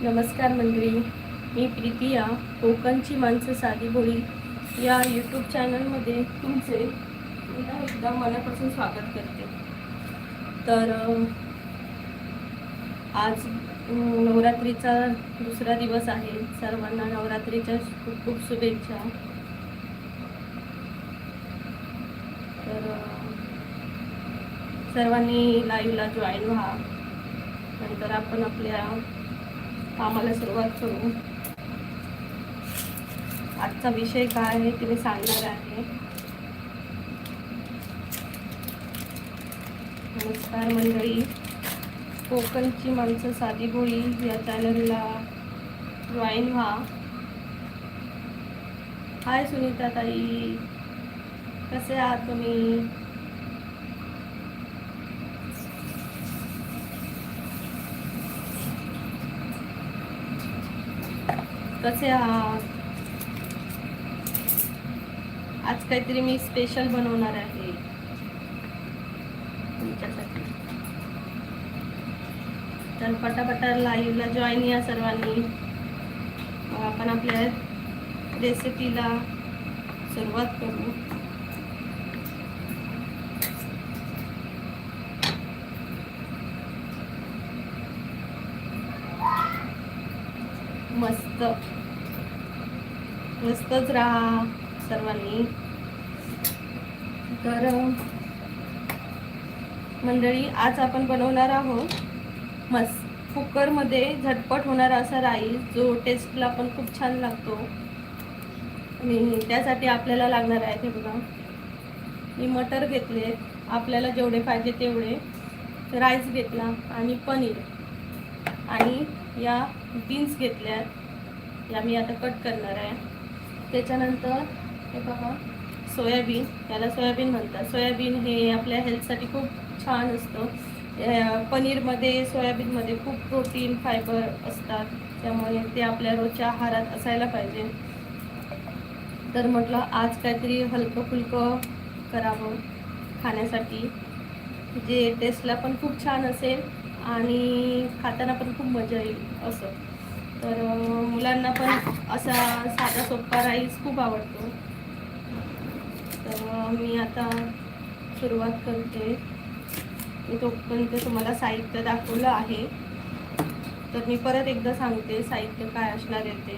नमस्कार मंडळी, मी प्रीतिया कोकणची माणसं साधी भोळी या यूट्यूब चॅनलमध्ये तुमचे पुन्हा एकदा मनापासून स्वागत करते. तर आज नवरात्रीचा दुसरा दिवस आहे. सर्वांना नवरात्रीच्या खूप खूप शुभेच्छा. तर सर्वांनी लाईव्हला जॉईन व्हा. नंतर आपण आपल्या कामाला सुरुवात करू. आजचा विषय काय आहे ते मी सांगणार आहे. नमस्कार मंडळी, कोकणची माणसं साधी भोळी या चॅनलला जॉईन व्हा. हाय सुनीता ताई, कसे आहात तुम्ही? कसे आहात? आज काहीतरी मी स्पेशल बनवणार आहे तुमच्यासाठी. तर पटापटा लाईव्हला जॉईन या सर्वांनी. मग आपण आपल्या रेसिपीला सुरुवात करू. मस्तच राहा सर्वांनी. तर मंडळी, आज आपण बनवणार आहोत कुकरमध्ये झटपट होणारा असा राईस, जो टेस्टला पण खूप छान लागतो. आणि त्यासाठी आपल्याला लागणार आहे ते बघा, मी मटर घेतले, आपल्याला जेवढे पाहिजे तेवढे, राईस घेतला आणि पनीर, आणि या बीन्स घेतल्यात, या मी आता कट करणार आहे. त्याच्यानंतर हे बघा सोयाबीन, याला सोयाबीन म्हणतात. सोयाबीन हे आपल्या हेल्थसाठी खूप छान असतं. पनीरमध्ये, सोयाबीनमध्ये खूप प्रोटीन, फायबर असतात, त्यामुळे ते आपल्या रोजच्या आहारात असायला पाहिजे. तर म्हटलं आज काहीतरी हलकं फुलकं करावं खाण्यासाठी, जे टेस्टला पण खूप छान असेल आणि खाताना पण खूप मजा येईल असं. तर मुलांना पण असा साधा सोपा राईस खूप आवडतो. तर मी आता सुरुवात करते. मी तोपर्यंत तुम्हाला साहित्य दाखवलं आहे, तर मी परत एकदा सांगते साहित्य काय असणार आहे ते.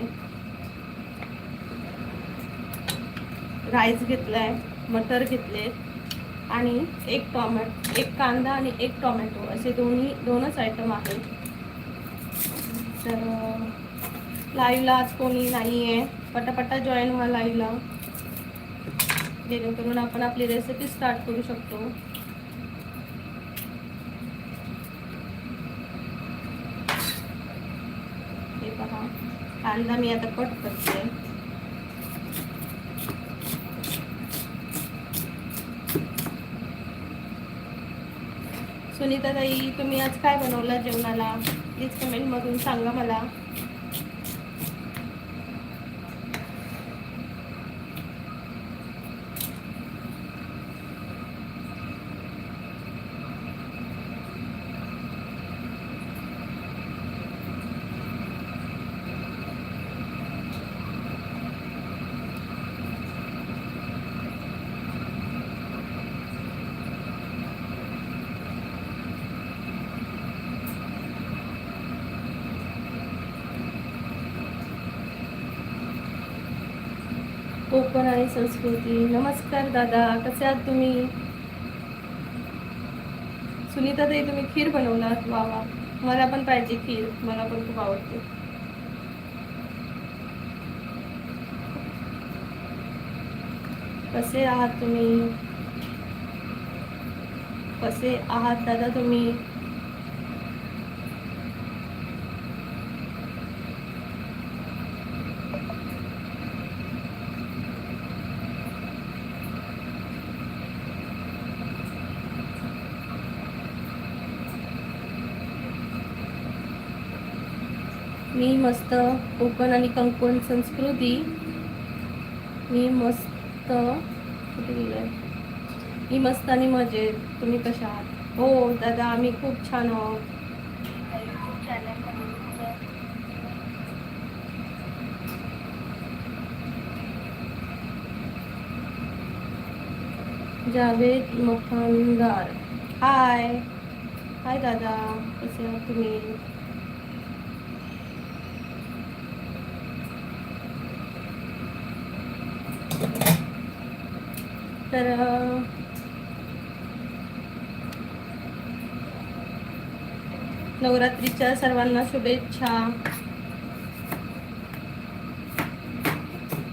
राईस घेतलाय, मटर घेतले, आणि एक कांदा आणि एक टोमॅटो, असे दोनच आयटम आहेत. तर लाईव्हला आज कोणी नाही आहे, पटापटा जॉईन व्हा लाईव्हला, जेणेकरून आपण आपली रेसिपी स्टार्ट करू शकतो. हे पहा, कांदा मी आता कट करते. सुनीता ताई, तुम्ही आज काय बनवलं जेवणाला? प्लीज कमेंटमधून सांगा मला. कोकण आणि संस्कृती. नमस्कार दादा, कसे आहात तुम्ही? सुनीता ताई, तुम्ही खीर बनवलात, वा वा. मला पण पाहिजे खीर, मला पण खूप आवडते. कसे आहात तुम्ही? कसे आहात दादा तुम्ही? मी मस्त. कोकण आणि कोकण संस्कृती. मी मस्त. कुठे गेलाय? मी मस्त आणि मजेत. तुम्ही कशा आहात? हो दादा, आम्ही खूप छान आहोत. जावेद मखानदार, हाय हाय दादा, कसे आहात तुम्ही? तर नवरात्रीच्या सर्वांना शुभेच्छा.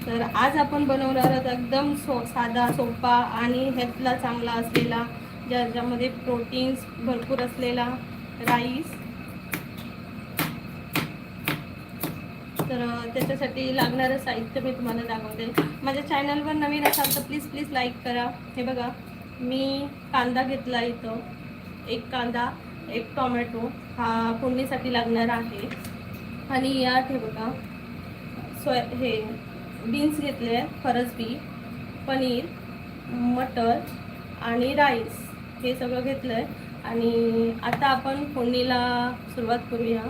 तर आज आपण बनवणार आहोत एकदम साधा सोपा आणि हेल्थला चांगला असलेला, ज्याच्यामध्ये प्रोटीन्स भरपूर असलेला राईस. तर त्याच्यासाठी लागणारं साहित्य मी तुम्हाला दाखवते. माझ्या चॅनलवर नवीन असाल तर प्लीज प्लीज लाईक करा. हे बघा, मी कांदा घेतला इथं, एक कांदा, एक टोमॅटो हा फोडणीसाठी लागणार आहे. आणि यात हे बघा हे बीन्स घेतले, फरसबी, पनीर, मटर आणि राईस हे सगळं घेतलं आहे. आणि आता आपण फोडणीला सुरुवात करूया.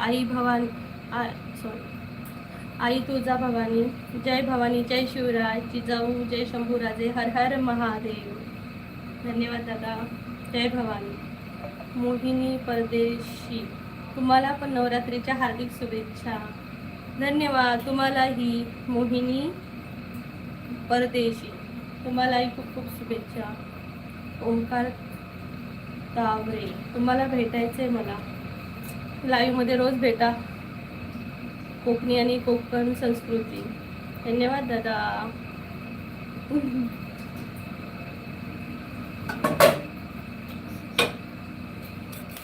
आई भवानी आई तुळजा भवानी, जय भवानी, जय शिवराय, जिजाऊ, जय शंभूराजे, हर हर महादेव. धन्यवाद दादा, जय भवानी. मोहिनी परदेशी, तुम्हाला पण नवरात्रीच्या हार्दिक शुभेच्छा. धन्यवाद तुम्हालाही. मोहिनी परदेशी, तुम्हालाही खूप खूप शुभेच्छा. ओंकार तावरे, तुम्हाला भेटायचं आहे मला लाईव्हमध्ये, रोज भेटा. कोकणी आणि कोकण संस्कृती, धन्यवाद दादा.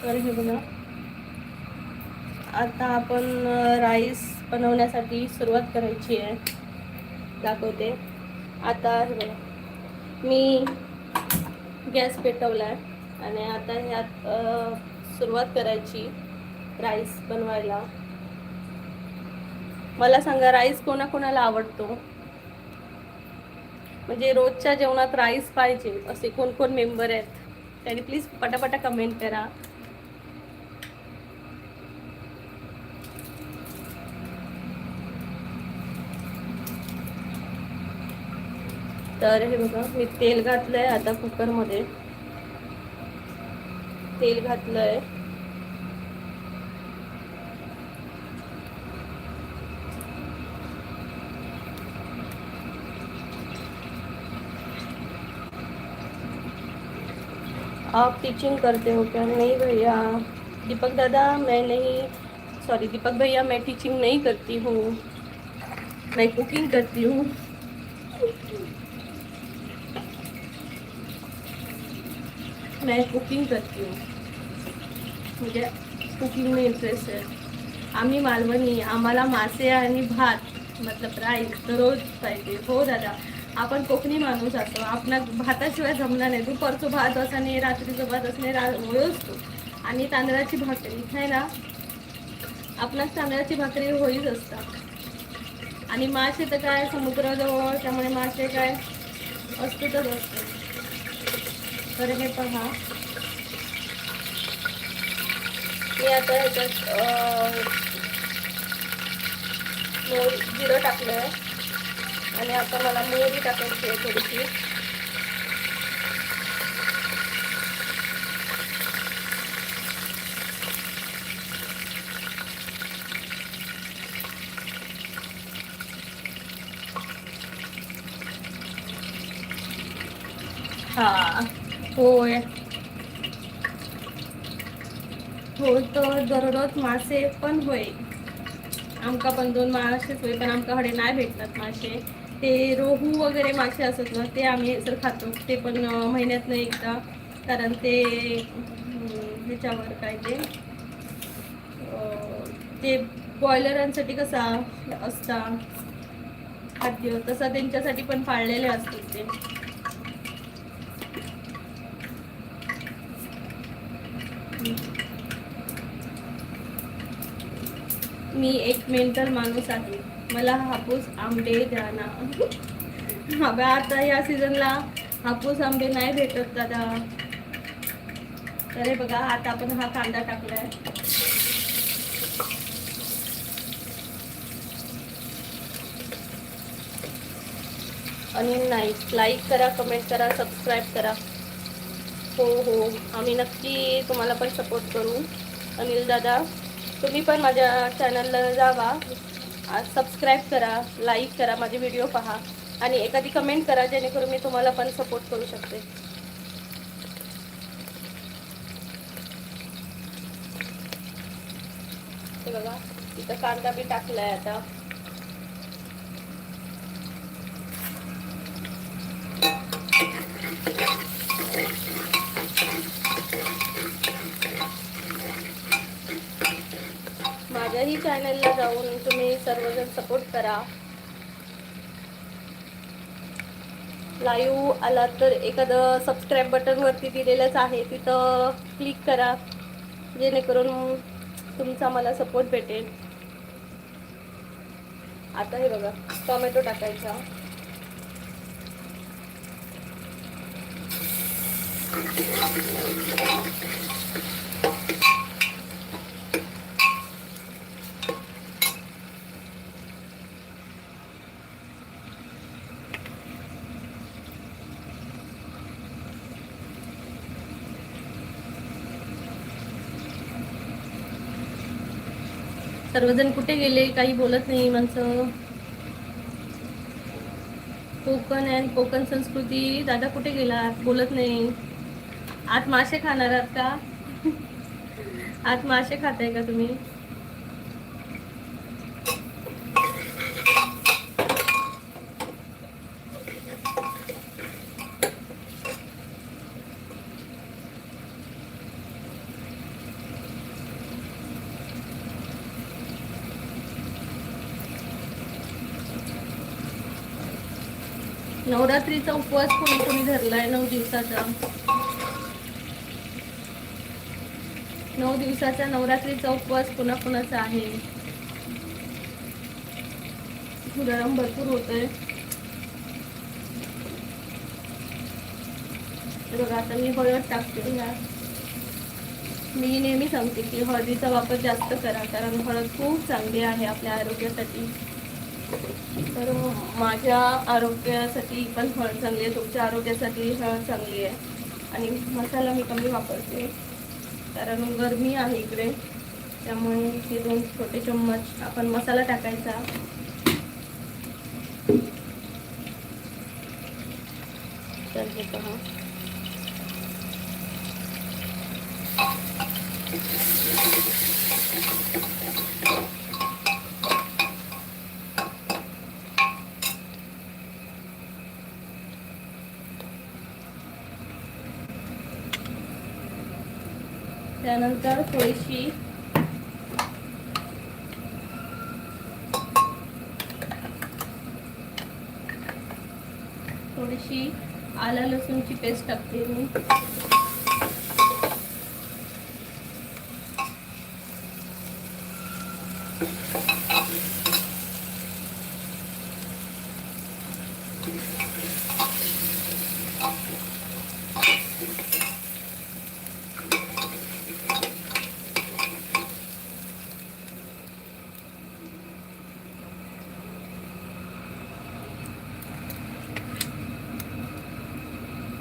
तर हे बघा, आता आपण राईस बनवण्यासाठी सुरुवात करायची आहे, दाखवते. आता हे बघा, मी गॅस पेटवला आहे आणि आता ह्यात सुरुवात करायची राईस बनवायला. मला सांगा, राईस कोणाकोणाला आवडतो? म्हणजे रोजच्या जेवणात राईस पाहिजे असे कोण कोण मेंबर आहेत, त्यांनी प्लीज पटापटा कमेंट करा. तर हे बघा, मी तेल घातलंय. आता कुकरमध्ये तेल घातलंय. आप टीचिंग करते हो क्या? नहीं भैया, दीपक दादा मैं नहीं, सॉरी दीपक भैया, मैं टीचिंग नहीं करती हूँ, मैं कुकिंग करती हूँ. मैं कुकिंग करती हूँ, मुझे कुकिंग में इंटरेस्ट है. आम्ही मालवणी, आम्हाला मासे आणि भात मतलब राईस दररोज पाहिजे. हो दादा, आपण कोकणी माणूस असतो, आपणा भाताशिवाय जमणार नाही. दुपारचं भात असणे, रात्रीचं भात असणे असतो. आणि तांदळाची भाकरी आहे ना, आपणास तांदळाची भाकरी होईच असतात. आणि मासे तर काय समुद्राजवळ, त्यामुळे मासे काय असतच असतं. तर हे पहा, मी आता ह्याच्यात जिरं टाकलं आहे आणि आता मला मोहरी टाकायची आहे थोडीशी. हा होय, होय तर दररोज मासे पण होय. आमका पण 2 मासेच होय, पण आमका हडे नाही भेटतात मासे. ते रोहू वगैरे मासे असत ना, ते आम्ही जर खातो, ते पण महिन्यातनं एकदा. कारण ते ह्याच्यावर काय ते बॉयलरांसाठी कसा असता खाद्य, तसा त्यांच्यासाठी पण पाळलेले असतात ते. मी एक मेंटल माणूस आहे, मला हापूस आंबे द्या ना. हवा आता या सीझनला हापूस आंबे नाही भेटत दादा. तर हे बघा, आता आपण हा कांदा टाकलाय. अनिल नाईक, लाईक करा, कमेंट करा, सबस्क्राईब करा. हो हो, आम्ही नक्की तुम्हाला पण सपोर्ट करू. अनिल दादा, तुम्ही पण माझ्या चॅनलला जावा, सबस्क्राईब करा, लाईक करा, माझे व्हिडिओ पहा आणि एखादी कमेंट करा जेणेकरून मी तुम्हाला पण सपोर्ट करू शकते. हे बघा, इथं कांदा बी टाकलाय आता. माझ्याही चॅनलला जाऊन तुम्ही सर्वजण सपोर्ट करा. लाईव्ह आला तर एखादं सबस्क्राईब बटनवरती दिलेलंच आहे, तिथं क्लिक करा जेणेकरून तुमचा मला सपोर्ट भेटेल. आता हे बघा, टोमॅटो टाकायचा. सर्वजण कुठे गेले, काही बोलत नाही माणसं. कोकण अँड कोकण संस्कृती, दादा कुठे गेला, बोलत नाही. आज मासे खाणार आहात का? आज मासे खाताय का तुम्ही? नवरात्रीचा उपवास कोणी कोणी धरलाय 9 दिवसाचा? 9 दिवसाचा नवरात्रीचा उपवास कोणाकोणाचा आहे? गरम भरपूर होतंय. बघा, आता मी हळद टाकते. मी नेहमी सांगते की हळदीचा वापर जास्त करा, कारण हळद खूप चांगली आहे आपल्या आरोग्यासाठी. तर माझ्या आरोग्यासाठी पण हळद चांगली आहे, तुमच्या आरोग्यासाठी हळद चांगली आहे. आणि मसाला मी कमी वापरते कारण गरमी आहे इकडे, त्यामुळे हे 2 छोटे चम्मच आपण मसाला टाकायचा. तर हे पहा, त्यानंतर थोडीशी आलं लसूणची पेस्ट टाकते मी.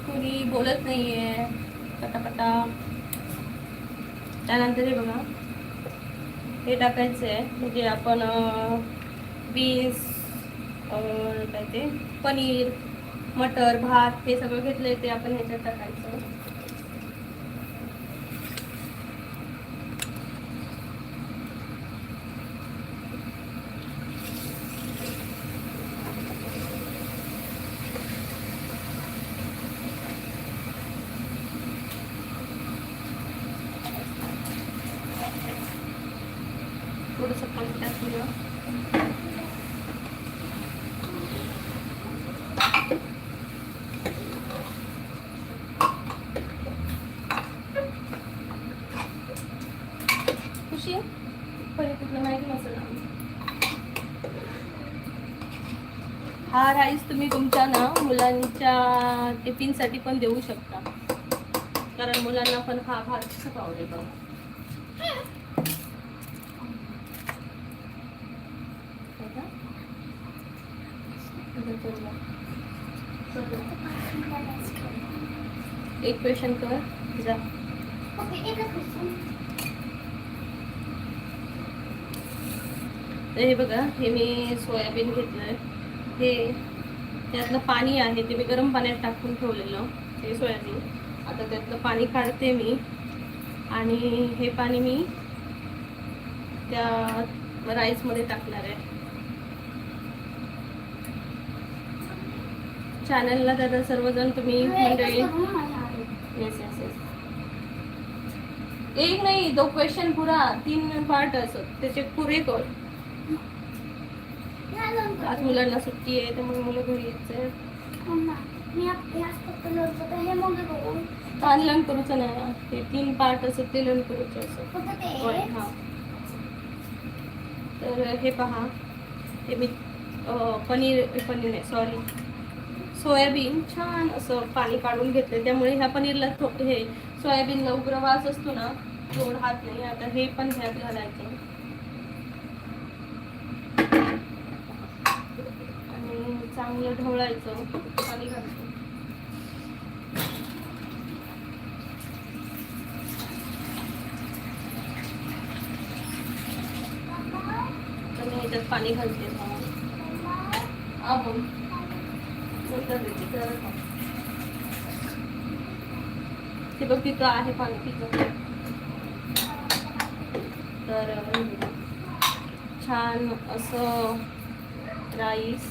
कोणी बोलत नाहीये पटापटा. त्यानंतर हे बघा, हे टाकायचं आहे, म्हणजे आपण बीन्स, काय ते पनीर, मटर, भात हे सगळं घेतलंय ते आपण ह्याच्यात टाकायचं. थोडंसं पाणी टाकूया. खुशी पहिले कुठलं माहिती नसेल. हा राईस तुम्ही तुमच्या ना मुलांच्या टिफिनसाठी पण देऊ शकता, कारण मुलांना पण हा भात खूप आवडेल. एक क्वेश्चन कर जा. तर हे बघा, हे मी सोयाबीन घेतलंय. हे त्यातलं पाणी आहे ते मी गरम पाण्यात टाकून ठेवलेलं हे सोयाबीन. आता त्यातलं पाणी काढते मी आणि हे पाणी मी त्या राईसमध्ये टाकणार आहे. चॅनलला दादा सर्वजण तुम्ही मंडळी. Yes yes yes. एक नाही, दो क्वेश्चन पूरा 3 पार्ट असत त्याचे पुरे कर. आज मुलांना सुट्टी आहे त्यामुळे मुलं घरी यायचंय. लर्न करूचं नाही, ते 3 पार्ट असत ते लर्न करूचं असत. हां, तर हे पहा, हे मी पनीर नाही सॉरी सोयाबीन छान असं पाणी काढून घेतलं. त्यामुळे ह्या पनीरला हे सोयाबीनला उग्र वास असतो ना, तो राहत नाही. आता हे पण ह्यात घालायचं आणि चांगलं ढवळायचं. पाणी घालायचं. तर मी ह्याच्यात पाणी घालते. ते बघ तिथं आहे पाणी तिथं. तर छान असं राईस,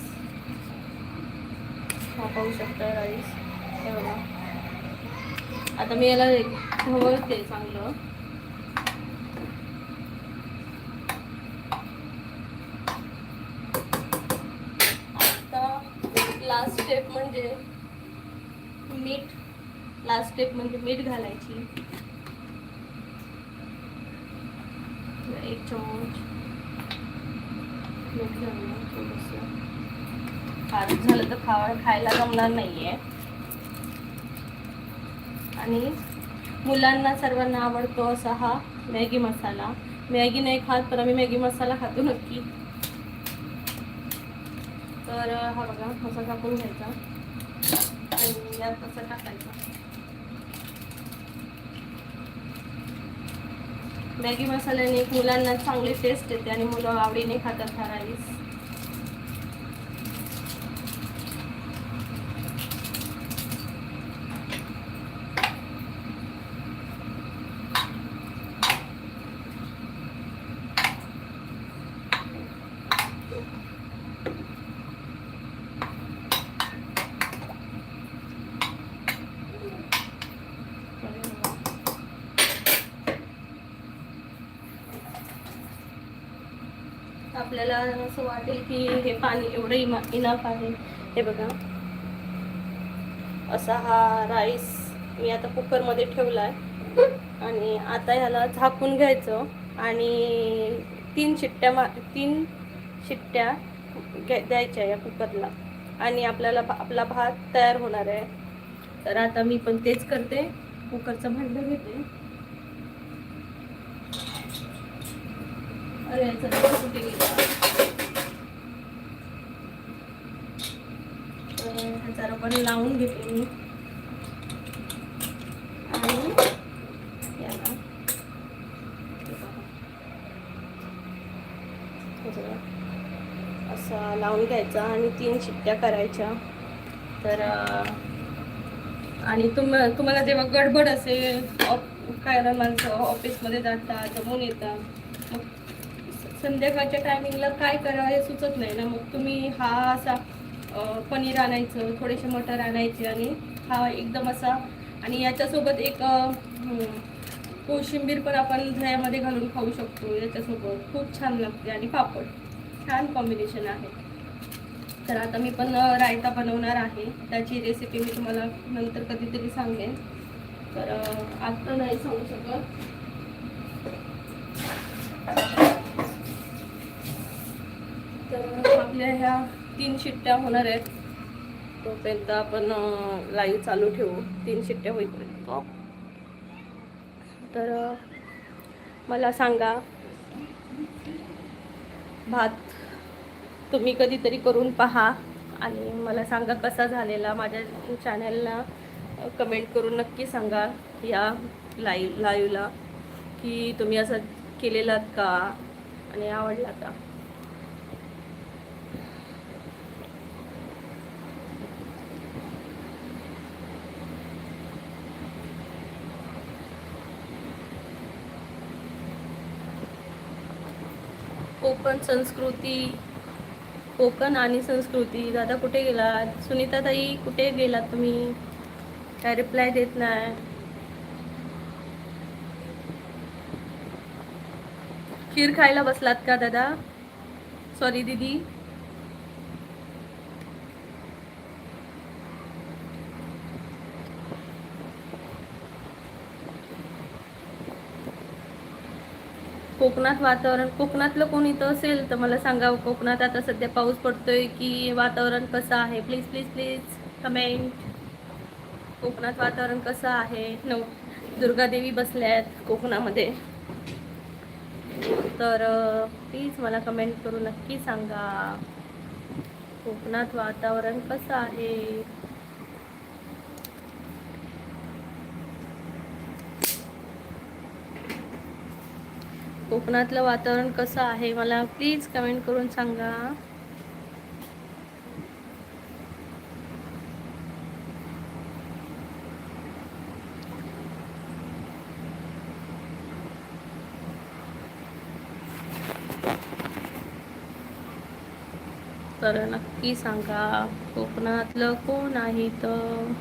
हा पाहू शकता राईस. हे बघा, आता मी याला ढवळते चांगलं. लास्ट स्टेप म्हणजे मीठ. लास्ट स्टेप म्हणजे मीठ घालायची. 1 चमच मीठ घालून थोडंसं. खारट झालं तर खायला जमणार नाहीये. आणि मुलांना सर्वांना आवडतो असा हा मॅगी मसाला. मॅगी नाही खात पण आम्ही मॅगी मसाला खातो नक्की. तर हा बघा असा टाकून घ्यायचा आणि यात असं टाकायचं. मॅगी मसाल्याने मुलांना चांगली टेस्ट येते आणि मुलं आवडीने खातात हा राईस. आपल्याला असं वाटेल की हे पाणी एवढं इनफ आहे. हे बघा, असा हा राईस मी आता कुकरमध्ये ठेवला आहे आणि आता ह्याला झाकून घ्यायचं आणि 3 शिट्ट्या द्यायच्या या कुकरला आणि आपला भात तयार होणार आहे. तर आता मी पण तेच करते. कुकरचं भांडं घेते. अरे याचा कुठे गेला. ह्याचा रबर लावून घेते मी आणि याला असा लावून घ्यायचा आणि 3 शिट्ट्या करायच्या. तर आणि तुम्हाला जेव्हा गडबड असेल, काय माणसं ऑफिसमध्ये जातात, जमून येतात, मग संध्याकाळच्या टायमिंगला काय करावं हे सुचत नाही ना, मग तुम्ही हा असा पनीर आणायचं, थोडेसे मटर आणायचे आणि हा एकदम असा. आणि याच्यासोबत एक कोशिंबीर पण आपण दह्यामध्ये घालून खाऊ शकतो. याच्यासोबत खूप छान लागते आणि पापड छान कॉम्बिनेशन आहे. तर आता मी पण रायता बनवणार आहे. त्याची रेसिपी मी तुम्हाला नंतर कधीतरी सांगेन. तर आता नाही सांगू शकत. तर आपल्या ह्या 3 शिट्ट्या होणार आहेत. तोपर्यंत आपण लाईव्ह चालू ठेवू 3 शिट्ट्या होईपर्यंत. तर मला सांगा, भात तुम्ही कधीतरी करून पहा आणि मला सांगा कसा झालेला. माझ्या चॅनलला कमेंट करून नक्की सांगा या लाईव्हला की तुम्ही असं केलेलात का आणि आवडला का. कोकण आणि संस्कृती. दादा कुठे गेलात? सुनीता ताई कुठे गेलात तुम्ही? काय रिप्लाय देत नाही. खीर खायला बसलात का दादा? सॉरी दीदी. कोकणात वातावरण, कोकणातलं कोणी इथं असेल तर मला सांगा. कोकणात आता सध्या पाऊस पडतोय की वातावरण कसं आहे? Please please please comment. कोकणात वातावरण कसं आहे? दुर्गादेवी बसल्या आहेत कोकणामध्ये, तर प्लीज मला कमेंट करून नक्की सांगा कोकणात वातावरण कसं आहे. कोकणातलं वातावरण कसं आहे मला प्लीज कमेंट करून सांगा. तर नक्की सांगा कोकणातलं कोण आहे तर.